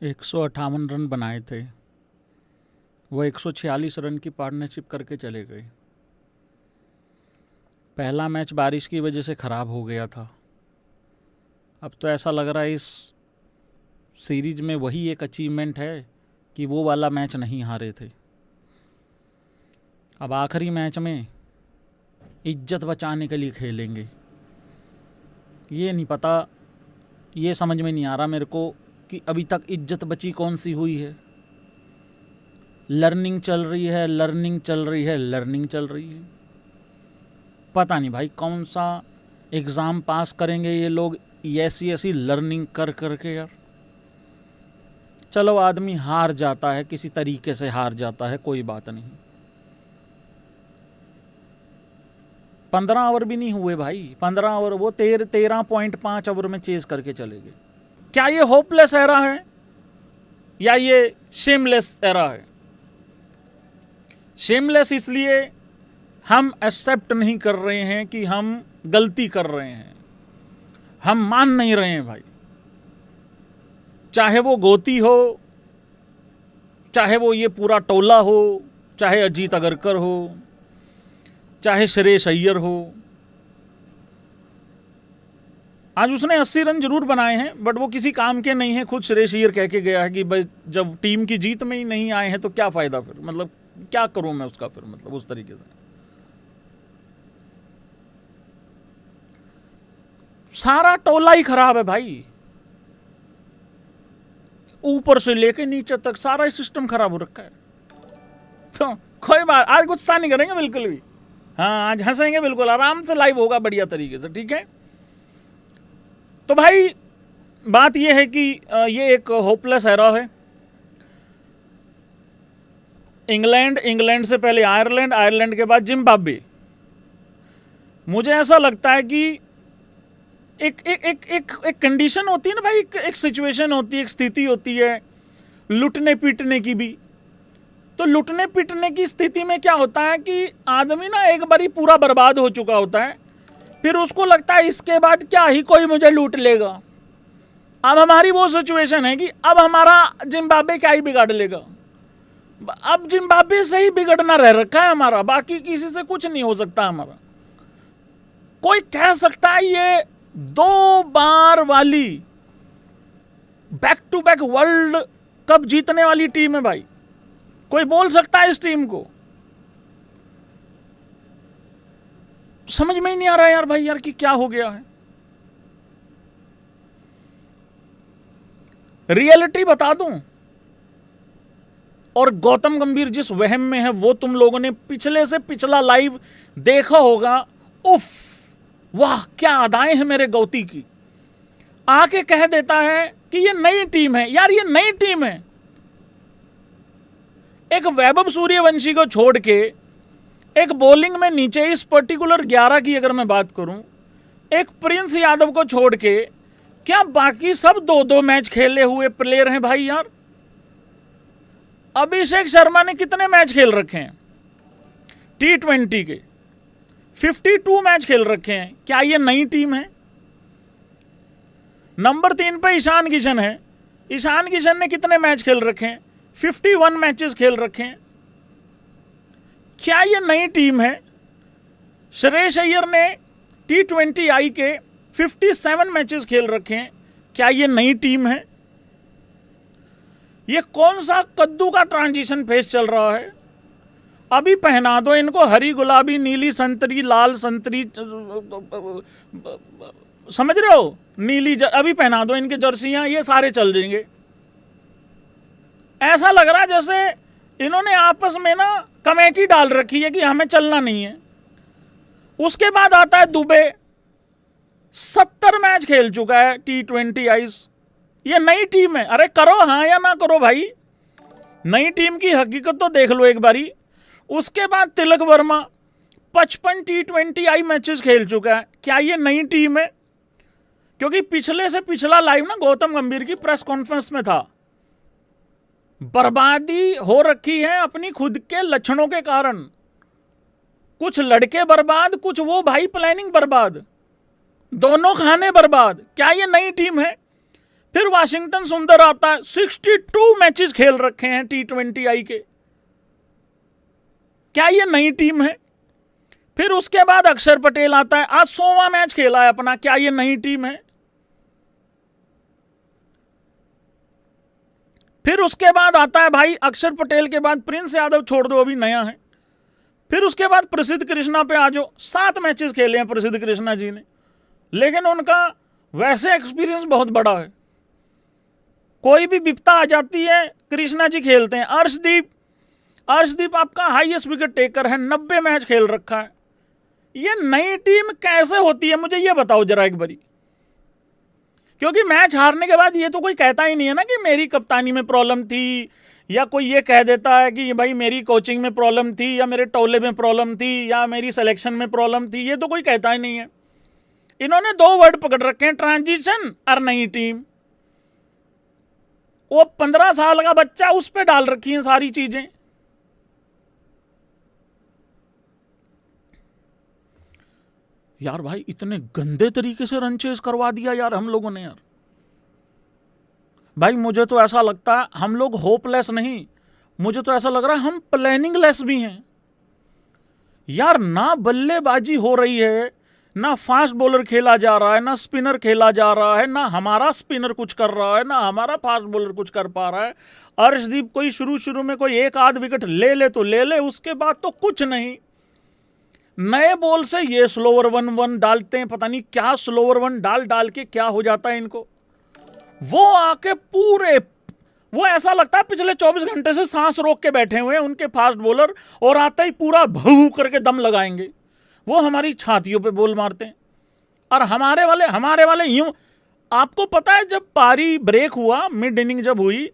158 run बनाए थे, वो 146 रन की पार्टनरशिप करके चले गए। पहला मैच बारिश की वजह से ख़राब हो गया था। अब तो ऐसा लग रहा है इस सीरीज में वही एक अचीवमेंट है कि वो वाला मैच नहीं हारे थे। अब आखिरी मैच में इज्जत बचाने के लिए खेलेंगे। ये नहीं पता, ये समझ में नहीं आ रहा मेरे को कि अभी तक इज्जत बची कौन सी हुई है। लर्निंग चल रही है, लर्निंग चल रही है, लर्निंग चल रही है। पता नहीं भाई कौन सा एग्ज़ाम पास करेंगे ये लोग ऐसी ऐसी लर्निंग कर कर के। यार चलो, आदमी हार जाता है, किसी तरीके से हार जाता है, कोई बात नहीं। 15 ओवर भी नहीं हुए भाई, 15 ओवर, वो 13.5 ओवर में चेज करके चले गए। क्या ये होपलेस एरा है या ये शेमलेस एरा है? शेमलेस इसलिए हम एक्सेप्ट नहीं कर रहे हैं कि हम गलती कर रहे हैं, हम मान नहीं रहे हैं भाई। चाहे वो गोती हो, चाहे वो ये पूरा टोला हो, चाहे अजीत अगरकर हो, चाहे श्रेयस अय्यर हो। आज उसने 80 रन जरूर बनाए हैं, बट वो किसी काम के नहीं है। खुद श्रेयस अय्यर कह के गया है कि भाई जब टीम की जीत में ही नहीं आए हैं तो क्या फ़ायदा फिर, मतलब क्या करूं मैं उसका फिर, मतलब उस तरीके से। सारा टोला ही खराब है भाई, ऊपर से लेके नीचे तक सारा सिस्टम खराब हो रखा है। तो कोई बात, आज गुस्सा नहीं करेंगे बिल्कुल भी। हाँ, आज हंसेंगे बिल्कुल, आराम से लाइव होगा बढ़िया तरीके से, ठीक है। तो भाई बात यह है कि ये एक होपलेस एरा है। इंग्लैंड से पहले आयरलैंड के बाद जिम्बाब्वे। मुझे ऐसा लगता है कि एक एक एक एक एक कंडीशन होती है ना भाई, एक सिचुएशन होती है, एक स्थिति होती है लुटने पीटने की भी। तो लुटने पीटने की स्थिति में क्या होता है कि आदमी ना एक बारी पूरा बर्बाद हो चुका होता है, फिर उसको लगता है इसके बाद क्या ही कोई मुझे लूट लेगा। अब हमारी वो सिचुएशन है कि अब हमारा जिम्बाब्वे क्या ही बिगाड़ लेगा। अब जिम्बाब्वे से ही बिगड़ना रह रखा है हमारा, बाकी किसी से कुछ नहीं हो सकता हमारा। कोई कह सकता है ये 2 बार वाली back to back world cup जीतने वाली टीम है भाई, कोई बोल सकता है इस टीम को? समझ में ही नहीं आ रहा है यार भाई, यार कि क्या हो गया है। रियलिटी बता दूं, और गौतम गंभीर जिस वहम में है वो तुम लोगों ने पिछले से पिछला लाइव देखा होगा। उफ, वाह क्या अदाएं हैं मेरे गौती की। आके कह देता है कि ये नई टीम है। यार ये नई टीम है। एक वैभव सूर्यवंशी को छोड़ के, एक बॉलिंग में नीचे इस पर्टिकुलर 11 की अगर मैं बात करूं, एक प्रिंस यादव को छोड़ के, क्या बाकी सब 2-2 मैच खेले हुए प्लेयर हैं भाई? यार अभिषेक शर्मा ने कितने मैच खेल रखे हैं T20 के? 52 मैच खेल रखे हैं। क्या ये नई टीम है? नंबर 3 पे ईशान किशन है। ईशान किशन ने कितने मैच खेल रखे हैं? 51 मैचेस खेल रखे हैं। क्या ये नई टीम है? श्रेयस अय्यर ने T20I के 57 मैचेस खेल रखे हैं। क्या ये नई टीम है? ये कौन सा कद्दू का ट्रांजिशन फेस चल रहा है? अभी पहना दो इनको हरी गुलाबी नीली संतरी लाल संतरी, समझ रहे हो, नीली अभी पहना दो इनके जर्सियां, ये सारे चल जाएंगे। ऐसा लग रहा है जैसे इन्होंने आपस में ना कमेटी डाल रखी है कि हमें चलना नहीं है। उसके बाद आता है दुबे, 70 मैच खेल चुका है T20I। ये नई टीम है। अरे करो हाँ या ना करो भाई, नई टीम की हकीकत तो देख लो एक बारी। उसके बाद तिलक वर्मा 55 T20I मैचेस खेल चुका है। क्या ये नई टीम है? क्योंकि पिछले से पिछला लाइव ना गौतम गंभीर की प्रेस कॉन्फ्रेंस में था। बर्बादी हो रखी है अपनी खुद के लक्षणों के कारण। कुछ लड़के बर्बाद, कुछ वो भाई प्लानिंग बर्बाद, दोनों खाने बर्बाद। क्या ये नई टीम है? फिर वाशिंगटन सुंदर आता है, 62 मैचेस खेल रखे हैं T20I के। क्या ये नई टीम है? फिर उसके बाद अक्षर पटेल आता है, आज 100वां मैच खेला है अपना। क्या ये नई टीम है? फिर उसके बाद आता है भाई अक्षर पटेल के बाद प्रिंस यादव, छोड़ दो अभी नया है। फिर उसके बाद प्रसिद्ध कृष्णा पे आ जाओ, 7 मैचेस खेले हैं प्रसिद्ध कृष्णा जी ने, लेकिन उनका वैसे एक्सपीरियंस बहुत बड़ा है। कोई भी विपता आ जाती है कृष्णा जी खेलते हैं। अर्शदीप आपका हाईएस्ट विकेट टेकर है, 90 मैच खेल रखा है। ये नई टीम कैसे होती है मुझे ये बताओ जरा एक बारी, क्योंकि मैच हारने के बाद ये तो कोई कहता ही नहीं है ना कि मेरी कप्तानी में प्रॉब्लम थी, या कोई ये कह देता है कि भाई मेरी कोचिंग में प्रॉब्लम थी, या मेरे टोले में प्रॉब्लम थी, या मेरी सिलेक्शन में प्रॉब्लम थी। ये तो कोई कहता ही नहीं है। इन्होंने 2 वर्ड पकड़ रखे हैं, ट्रांजिशन और नई टीम। वो 15 साल का बच्चा, उस पर डाल रखी हैं सारी चीजें। यार भाई इतने गंदे तरीके से रन चेज करवा दिया यार हम लोगों ने। यार भाई मुझे तो ऐसा लगता है हम लोग होपलेस नहीं, मुझे तो ऐसा लग रहा है हम प्लानिंग लेस भी हैं यार। ना बल्लेबाजी हो रही है, ना फास्ट बॉलर खेला जा रहा है, ना स्पिनर खेला जा रहा है, ना हमारा स्पिनर कुछ कर रहा है, ना हमारा फास्ट बॉलर कुछ कर पा रहा है। अर्शदीप कोई शुरू में कोई 1 आध विकेट ले तो ले ले, उसके बाद तो कुछ नहीं। नए बॉल से ये स्लोवर 1-1 डालते हैं, पता नहीं क्या स्लोवर 1 डाल के क्या हो जाता है इनको। वो आके पूरे, वो ऐसा लगता है पिछले 24 घंटे से सांस रोक के बैठे हुए हैं उनके फास्ट बॉलर, और आते ही पूरा भू करके दम लगाएंगे। वो हमारी छातियों पे बॉल मारते हैं। और हमारे वाले यूं, आपको पता है जब पारी ब्रेक हुआ, मिड इनिंग जब हुई,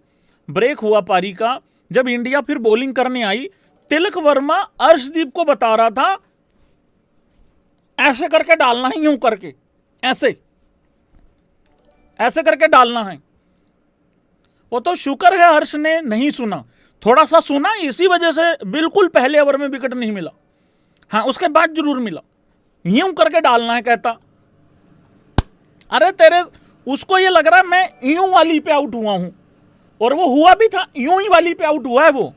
ब्रेक हुआ पारी का, जब इंडिया फिर बॉलिंग करने आई, तिलक वर्मा अर्शदीप को बता रहा था ऐसे करके डालना है, यूं करके, ऐसे करके डालना है। वो तो शुक्र है हर्ष ने नहीं सुना, थोड़ा सा सुना, इसी वजह से बिल्कुल पहले ओवर में विकेट नहीं मिला। हाँ उसके बाद जरूर मिला। यूं करके डालना है कहता। अरे तेरे, उसको ये लग रहा है मैं यूं वाली पे आउट हुआ हूं, और वो हुआ भी था, यूं ही वाली पे आउट हुआ है वो।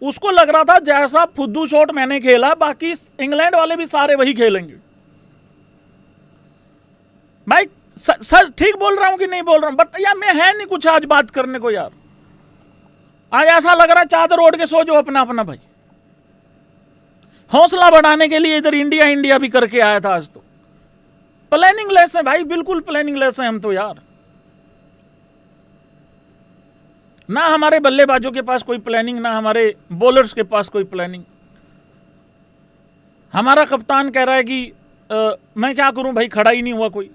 उसको लग रहा था जैसा फुद्दू शॉट मैंने खेला बाकी इंग्लैंड वाले भी सारे वही खेलेंगे। भाई सर ठीक बोल रहा हूं कि नहीं बोल रहा हूं बताइए। मैं है नहीं कुछ आज बात करने को यार, आज ऐसा लग रहा है चादर ओढ़ के सो जो अपना अपना। भाई हौसला बढ़ाने के लिए इधर इंडिया भी करके आया था। आज तो प्लानिंग लेस है भाई, बिल्कुल प्लानिंग लेस है हम तो यार। ना हमारे बल्लेबाजों के पास कोई प्लानिंग, ना हमारे बॉलर्स के पास कोई प्लानिंग। हमारा कप्तान कह रहा है कि मैं क्या करूं भाई, खड़ा ही नहीं हुआ कोई।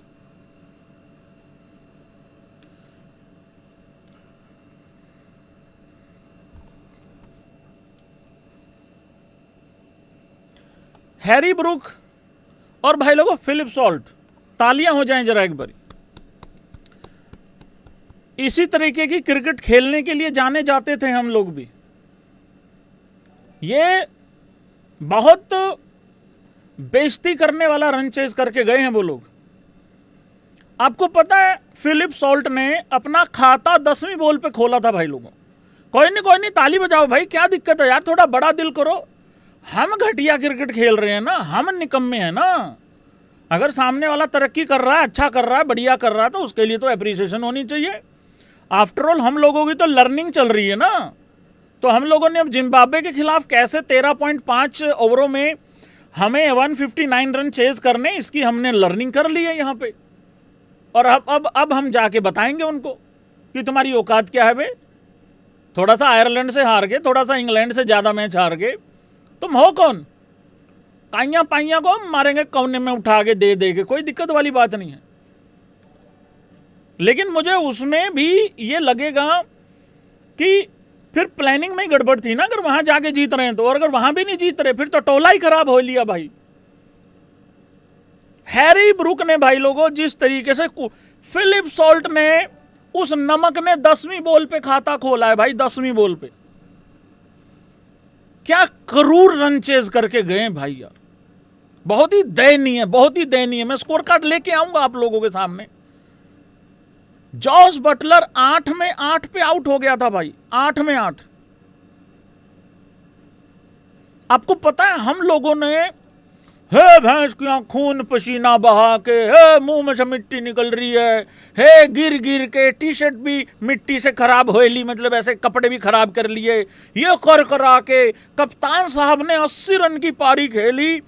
हैरी ब्रूक और भाई लोगों फिलिप सॉल्ट, तालियां हो जाएं जरा एक बारी। इसी तरीके की क्रिकेट खेलने के लिए जाने जाते थे हम लोग भी। ये बहुत बेइज्जती करने वाला रन चेज करके गए हैं वो लोग। आपको पता है फिलिप सॉल्ट ने अपना खाता 10वीं बॉल पे खोला था भाई लोगों। कोई नहीं ताली बजाओ भाई, क्या दिक्कत है यार, थोड़ा बड़ा दिल करो। हम घटिया क्रिकेट खेल रहे हैं ना, हम निकम्मे हैं ना। अगर सामने वाला तरक्की कर रहा है, अच्छा कर रहा है, बढ़िया कर रहा है, तो उसके लिए तो एप्रिसिएशन होनी चाहिए। आफ्टर ऑल हम लोगों की तो लर्निंग चल रही है ना। तो हम लोगों ने अब जिम्बाब्वे के खिलाफ कैसे 13.5 ओवरों में हमें 159 रन चेज करने, इसकी हमने लर्निंग कर ली है यहाँ पे। और अब हम जाके बताएंगे उनको कि तुम्हारी औकात क्या है बे। थोड़ा सा आयरलैंड से हार गए, थोड़ा सा इंग्लैंड से ज़्यादा मैच हार गए, तुम हो कौन? काइयाँ पाइयाँ को मारेंगे कोने में उठा के दे देंगे, कोई दिक्कत वाली बात नहीं है। लेकिन मुझे उसमें भी ये लगेगा कि फिर प्लानिंग में ही गड़बड़ थी ना। अगर वहां जाके जीत रहे हैं तो, और अगर वहां भी नहीं जीत रहे फिर तो टोला ही खराब हो लिया भाई। हैरी ब्रूक ने भाई लोगों जिस तरीके से, फिलिप सॉल्ट ने, उस नमक ने 10वीं बॉल पे खाता खोला है भाई, 10वीं बॉल पे। क्या करूर रन चेज करके गए भाई यार, बहुत ही दयनीय, बहुत ही दयनीय। मैं स्कोर कार्ड लेके आऊंगा आप लोगों के सामने। जॉस बटलर 8 में 8 पे आउट हो गया था भाई, 8 में 8। आपको पता है हम लोगों ने हे भैंस की खून पसीना बहा के, हे मुंह में से मिट्टी निकल रही है, हे गिर गिर के टी शर्ट भी मिट्टी से खराब हो ली, मतलब ऐसे कपड़े भी खराब कर लिए, ये कर करा के कप्तान साहब ने 80 रन की पारी खेली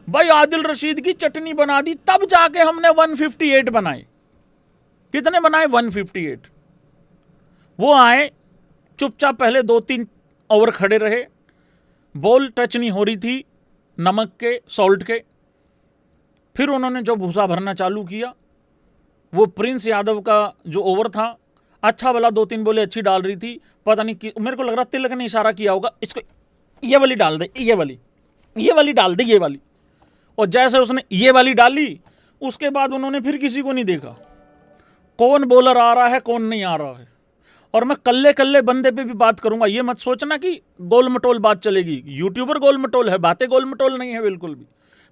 भाई, आदिल रशीद की चटनी बना दी, तब जाके हमने 158 बनाए। कितने बनाए? 158। वो आए चुपचाप, पहले 2-3 ओवर खड़े रहे, बॉल टच नहीं हो रही थी नमक के, सॉल्ट के। फिर उन्होंने जो भूसा भरना चालू किया, वो प्रिंस यादव का जो ओवर था, अच्छा वाला 2-3 बॉलें अच्छी डाल रही थी, पता नहीं मेरे को लग रहा तिलक ने इशारा किया होगा, इसको ये वाली डाल दे, ये वाली डाल दे, ये वाली। और जैसे उसने ये वाली डाली, उसके बाद उन्होंने फिर किसी को नहीं देखा कौन बॉलर आ रहा है कौन नहीं आ रहा है। और मैं कल्ले कल्ले बंदे पे भी बात करूंगा, ये मत सोचना कि गोल मटोल बात चलेगी। यूट्यूबर गोल मटोल है, बातें गोल मटोल नहीं है बिल्कुल भी,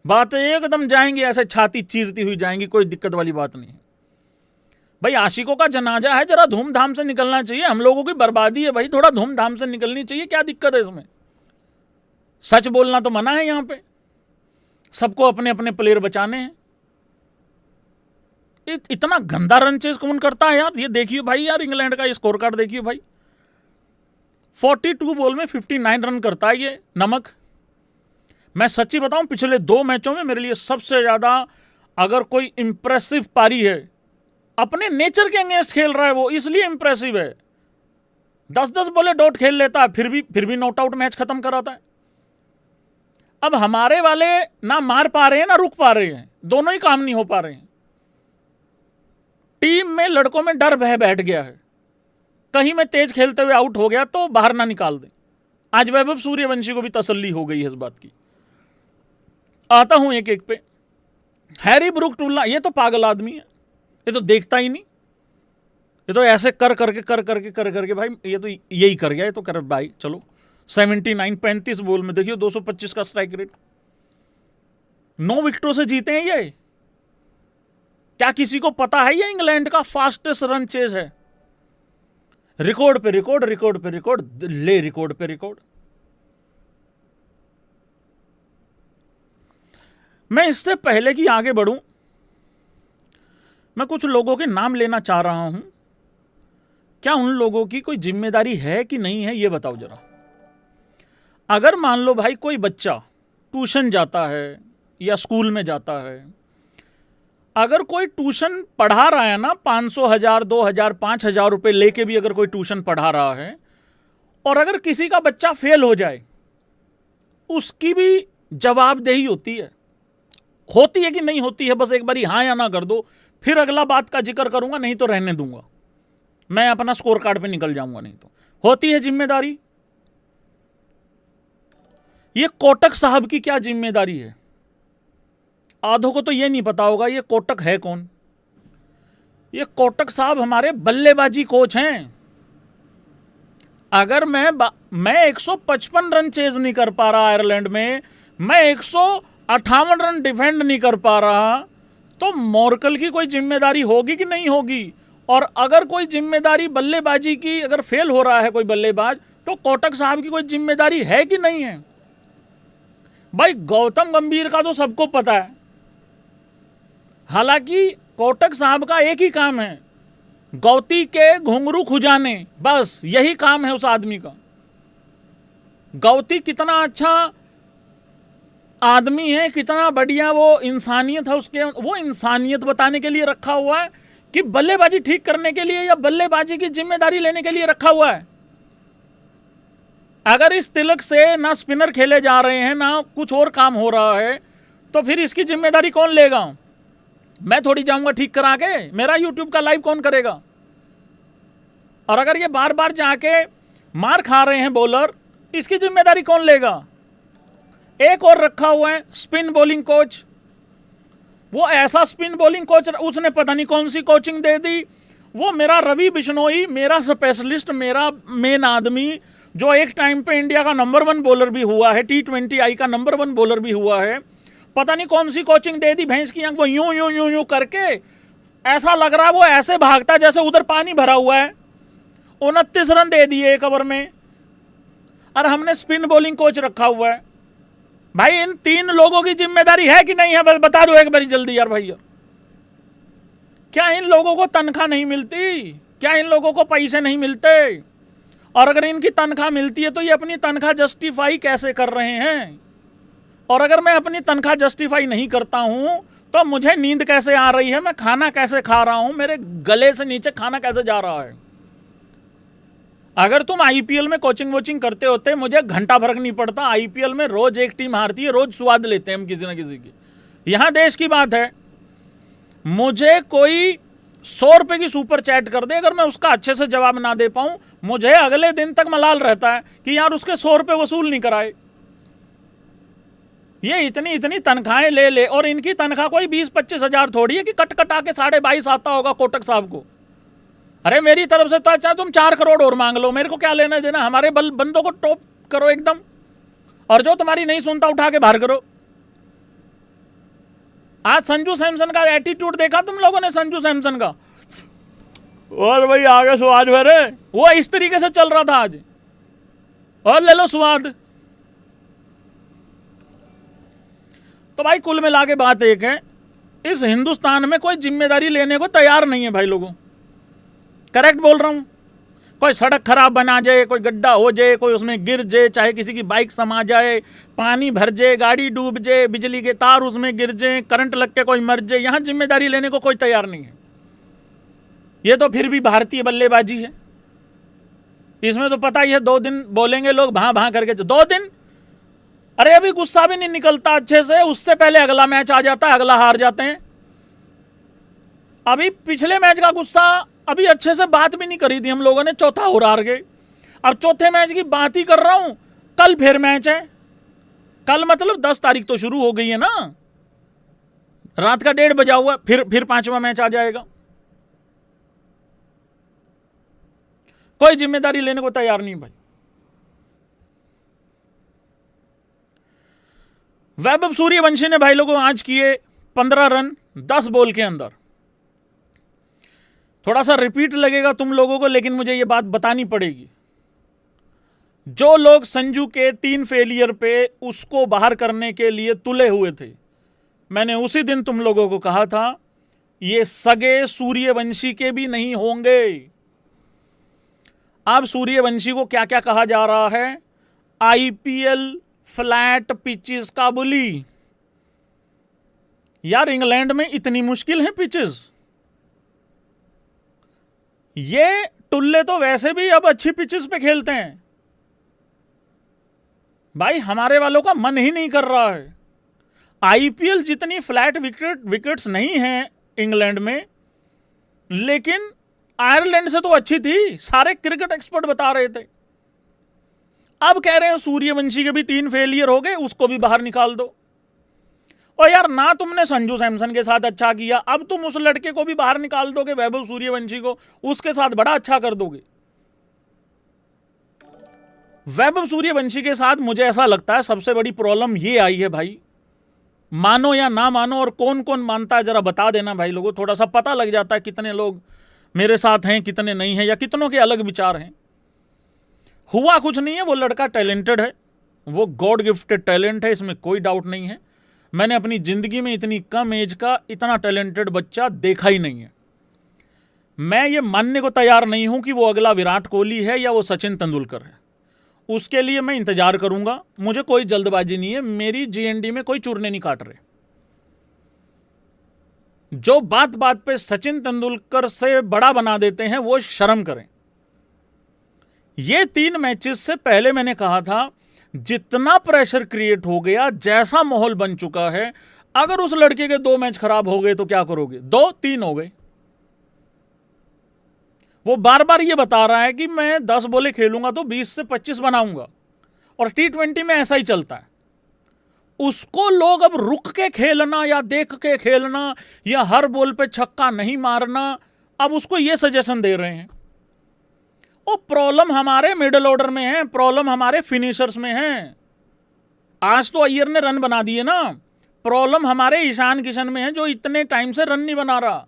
बातें एकदम जाएंगी ऐसे छाती चीरती हुई जाएंगी, कोई दिक्कत वाली बात नहीं है भाई। आशिकों का जनाजा है, जरा धूमधाम से निकलना चाहिए। हम लोगों की बर्बादी है भाई, थोड़ा धूमधाम से निकलनी चाहिए, क्या दिक्कत है इसमें? सच बोलना तो मना है यहां पे, सबको अपने अपने प्लेयर बचाने हैं। इतना गंदा रन चेज कौन करता है यार? ये देखिए भाई यार, इंग्लैंड का स्कोर कार्ड देखिए भाई, 42 बॉल में 59 रन करता है ये नमक। मैं सच्ची बताऊं, पिछले 2 मैचों में मेरे लिए सबसे ज्यादा अगर कोई इंप्रेसिव पारी है, अपने नेचर के अगेंस्ट खेल रहा है वो, इसलिए इंप्रेसिव है। 10-10 बॉले डॉट खेल लेता है, फिर भी नॉट आउट मैच खत्म कराता है। अब हमारे वाले ना मार पा रहे हैं ना रुक पा रहे हैं, दोनों ही काम नहीं हो पा रहे हैं। टीम में लड़कों में डर बह बैठ गया है, कहीं मैं तेज खेलते हुए आउट हो गया तो बाहर ना निकाल दे। आज वैभव सूर्यवंशी को भी तसल्ली हो गई है इस बात की। आता हूं एक एक पे। हैरी ब्रुक टुल्ला, ये तो पागल आदमी है, ये तो देखता ही नहीं, ये तो ऐसे कर करके भाई, ये तो यही कर गया, ये तो कर भाई। चलो 79, 35 बॉल में देखिए 225 का स्ट्राइक रेट, 9 विकेटों से जीते हैं ये। क्या किसी को पता है ये इंग्लैंड का फास्टेस्ट रन चेज है? रिकॉर्ड पे रिकॉर्ड, रिकॉर्ड पे रिकॉर्ड, ले रिकॉर्ड पे रिकॉर्ड। मैं इससे पहले कि आगे बढ़ूं, मैं कुछ लोगों के नाम लेना चाह रहा हूं। क्या उन लोगों की कोई जिम्मेदारी है कि नहीं है, ये बताओ जरा। अगर मान लो भाई कोई बच्चा ट्यूशन जाता है या स्कूल में जाता है, अगर कोई ट्यूशन पढ़ा रहा है ना, 500, 1000, 2000, 5000 रुपए लेके भी अगर कोई ट्यूशन पढ़ा रहा है, और अगर किसी का बच्चा फेल हो जाए, उसकी भी जवाबदेही होती है कि नहीं होती है? बस एक बारी हाँ या ना कर दो, फिर अगला बात का जिक्र करूंगा, नहीं तो रहने दूंगा, मैं अपना स्कोर कार्ड पे निकल जाऊंगा। नहीं तो होती है जिम्मेदारी। ये कोटक साहब की क्या जिम्मेदारी है? आधों को तो ये नहीं पता होगा ये कोटक है कौन। ये कोटक साहब हमारे बल्लेबाजी कोच हैं। अगर मैं 155 रन चेज नहीं कर पा रहा आयरलैंड में, मैं 158 रन डिफेंड नहीं कर पा रहा, तो मोर्कल की कोई जिम्मेदारी होगी कि नहीं होगी? और अगर कोई जिम्मेदारी बल्लेबाजी की, अगर फेल हो रहा है कोई बल्लेबाज, तो कोटक साहब की कोई जिम्मेदारी है कि नहीं है? भाई गौतम गंभीर का तो सबको पता है, हालांकि कोटक साहब का एक ही काम है, गौती के घुंघरू खुजाने, बस यही काम है उस आदमी का। गौती कितना अच्छा आदमी है, कितना बढ़िया वो इंसानियत है उसके, वो इंसानियत बताने के लिए रखा हुआ है कि बल्लेबाजी ठीक करने के लिए या बल्लेबाजी की जिम्मेदारी लेने के लिए रखा हुआ है। अगर इस तिलक से ना स्पिनर खेले जा रहे हैं ना कुछ और काम हो रहा है, तो फिर इसकी जिम्मेदारी कौन लेगा? मैं थोड़ी जाऊंगा ठीक करा के, मेरा यूट्यूब का लाइव कौन करेगा? और अगर ये बार बार जाके मार खा रहे हैं बॉलर, इसकी जिम्मेदारी कौन लेगा? एक और रखा हुआ है स्पिन बॉलिंग कोच, वो ऐसा स्पिन बॉलिंग कोच, उसने पता नहीं कौन सी कोचिंग दे दी। वो मेरा रवि बिश्नोई, मेरा स्पेशलिस्ट, मेरा मेन आदमी, जो एक टाइम पे इंडिया का नंबर 1 बॉलर भी हुआ है, T20I का नंबर 1 बॉलर भी हुआ है, पता नहीं कौन सी कोचिंग दे दी भैंस की आंख, वो यूं यूं यूं यूं करके ऐसा लग रहा वो ऐसे भागता जैसे उधर पानी भरा हुआ है। 29 रन दे दिए एक ओवर में, और हमने स्पिन बॉलिंग कोच रखा हुआ है। भाई इन 3 लोगों की जिम्मेदारी है कि नहीं है, बस बता दो एक बारी जल्दी यार भैया। क्या इन लोगों को तनख्वाह नहीं मिलती? क्या इन लोगों को पैसे नहीं मिलते? और अगर इनकी तनख्वाह मिलती है तो ये अपनी तनख्वाह जस्टिफाई कैसे कर रहे हैं? और अगर मैं अपनी तनख्वाह जस्टिफाई नहीं करता हूं तो मुझे नींद कैसे आ रही है, मैं खाना कैसे खा रहा हूं, मेरे गले से नीचे खाना कैसे जा रहा है? अगर तुम आईपीएल में कोचिंग वोचिंग करते होते मुझे घंटा फर्क नहीं पड़ता। आईपीएल में रोज एक टीम हारती है, रोज स्वाद लेते हैं हम किसी ना किसी की। यहां देश की बात है, मुझे कोई 100 रुपए की सुपर चैट कर दे, अगर मैं उसका अच्छे से जवाब ना दे पाऊं मुझे अगले दिन तक मलाल रहता है कि यार उसके 100 रुपए वसूल नहीं कराए। ये इतनी इतनी तनख्वाहें ले ले, और इनकी तनख्वाह कोई 20-25 हजार थोड़ी है कि कट कटा के 22.5 आता होगा कोटक साहब को। अरे मेरी तरफ से तो अच्छा तुम 4 करोड़ और मांग लो, मेरे को क्या लेना देना। हमारे बंदों को टॉप करो एकदम, और जो तुम्हारी नहीं सुनता उठा के बाहर करो। आज संजू सैमसन का एटीट्यूड देखा तुम लोगों ने? संजू सैमसन का, और भाई आगे स्वाद भरे, वो इस तरीके से चल रहा था आज, और ले लो स्वाद। तो भाई कुल मिला के बात एक है, इस हिंदुस्तान में कोई जिम्मेदारी लेने को तैयार नहीं है भाई लोगों। करेक्ट बोल रहा हूं? कोई सड़क खराब बना जाए, कोई गड्ढा हो जाए, कोई उसमें गिर जाए, चाहे किसी की बाइक समा जाए, पानी भर जाए, गाड़ी डूब जाए, बिजली के तार उसमें गिर जाए, करंट लग के कोई मर जाए, यहां जिम्मेदारी लेने को कोई तैयार नहीं है। ये तो फिर भी भारतीय बल्लेबाजी है, इसमें तो पता ही है 2 दिन बोलेंगे लोग भां भां करके। 2 दिन, अरे अभी गुस्सा भी नहीं निकलता अच्छे से, उससे पहले अगला मैच आ जाता है, अगला हार जाते हैं। अभी पिछले मैच का गुस्सा अभी अच्छे से बात भी नहीं करी थी हम लोगों ने, चौथा और हार गए। अब चौथे मैच की बात ही कर रहा हूं, कल फिर मैच है। कल मतलब 10 तारीख तो शुरू हो गई है ना, रात का 1:30 बजा हुआ, फिर 5वां मैच आ जाएगा। कोई जिम्मेदारी लेने को तैयार नहीं भाई। वैभव सूर्यवंशी ने भाई लोगों आज किए 15 रन 10 बॉल के अंदर। थोड़ा सा रिपीट लगेगा तुम लोगों को, लेकिन मुझे ये बात बतानी पड़ेगी। जो लोग संजू के 3 फेलियर पे उसको बाहर करने के लिए तुले हुए थे, मैंने उसी दिन तुम लोगों को कहा था ये सगे सूर्यवंशी के भी नहीं होंगे। अब सूर्यवंशी को क्या क्या कहा जा रहा है? आईपीएल फ्लैट पिचेस का बुली। यार इंग्लैंड में इतनी मुश्किल है पिचेस? ये टुल्ले तो वैसे भी अब अच्छी पिचेस पे खेलते हैं भाई, हमारे वालों का मन ही नहीं कर रहा है। आईपीएल जितनी फ्लैट विकेट्स नहीं हैं इंग्लैंड में, लेकिन आयरलैंड से तो अच्छी थी, सारे क्रिकेट एक्सपर्ट बता रहे थे। अब कह रहे हैं सूर्यवंशी के भी 3 फेलियर हो गए, उसको भी बाहर निकाल दो। और यार ना तुमने संजू सैमसन के साथ अच्छा किया, अब तुम उस लड़के को भी बाहर निकाल दोगे, वैभव सूर्यवंशी को, उसके साथ बड़ा अच्छा कर दोगे। वैभव सूर्यवंशी के साथ मुझे ऐसा लगता है सबसे बड़ी प्रॉब्लम ये आई है भाई, मानो या ना मानो, और कौन कौन मानता है जरा बता देना भाई लोगों, थोड़ा सा पता लग जाता है कितने लोग मेरे साथ हैं, कितने नहीं हैं, या कितनों के अलग विचार हैं। हुआ कुछ नहीं है, वो लड़का टैलेंटेड है, वो गॉड गिफ्टेड टैलेंट है, इसमें कोई डाउट नहीं है। मैंने अपनी जिंदगी में इतनी कम एज का इतना टैलेंटेड बच्चा देखा ही नहीं है। मैं ये मानने को तैयार नहीं हूं कि वो अगला विराट कोहली है या वो सचिन तेंदुलकर है, उसके लिए मैं इंतजार करूंगा। मुझे कोई जल्दबाजी नहीं है, मेरी जीएनडी में कोई चूरने नहीं काट रहे। जो बात बात पे सचिन तेंदुलकर से बड़ा बना देते हैं वो शर्म करें। ये 3 मैचेस से पहले मैंने कहा था, जितना प्रेशर क्रिएट हो गया, जैसा माहौल बन चुका है, अगर उस लड़के के 2 मैच खराब हो गए तो क्या करोगे? 2-3 हो गए। वो बार बार ये बता रहा है कि मैं 10 बॉलें खेलूंगा तो 20 से 25 बनाऊंगा, और T20 में ऐसा ही चलता है। उसको लोग अब रुक के खेलना या देख के खेलना या हर बॉल पे छक्का नहीं मारना, अब उसको ये सजेशन दे रहे हैं। वो प्रॉब्लम हमारे मिडिल ऑर्डर में है, प्रॉब्लम हमारे फिनिशर्स में है। आज तो अय्यर ने रन बना दिए ना, प्रॉब्लम हमारे ईशान किशन में है जो इतने टाइम से रन नहीं बना रहा।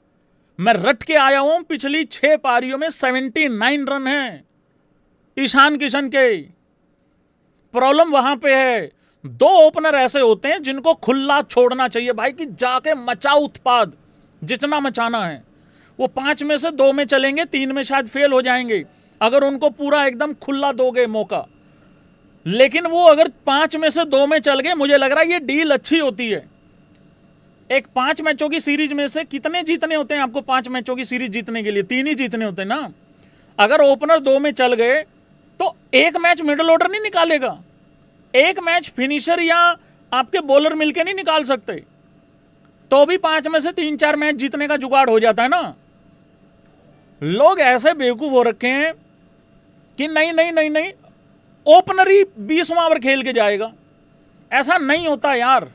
मैं रट के आया हूं, पिछली 6 पारियों में 79 रन हैं ईशान किशन के। प्रॉब्लम वहां पे है, 2 ओपनर ऐसे होते हैं जिनको खुला छोड़ना चाहिए भाई कि जाके मचाओ उत्पाद जितना मचाना है। वो 5 में से 2 में चलेंगे, 3 में शायद फेल हो जाएंगे अगर उनको पूरा एकदम खुला दोगे मौका। लेकिन वो अगर 5 में से 2 में चल गए, मुझे लग रहा है ये डील अच्छी होती है। एक 5 मैचों की सीरीज में से कितने जीतने होते हैं आपको? 5 मैचों की सीरीज जीतने के लिए 3 ही जीतने होते हैं ना। अगर ओपनर 2 में चल गए तो एक मैच मिडिल ऑर्डर नहीं निकालेगा, एक मैच फिनिशर या आपके बॉलर मिलके नहीं निकाल सकते, तो भी 5 में से 3-4 मैच जीतने का जुगाड़ हो जाता है ना। लोग ऐसे बेवकूफ हो रखे हैं कि नहीं नहीं नहीं नहीं, ओपनर ही 20वां ओवर खेल के जाएगा। ऐसा नहीं होता यार।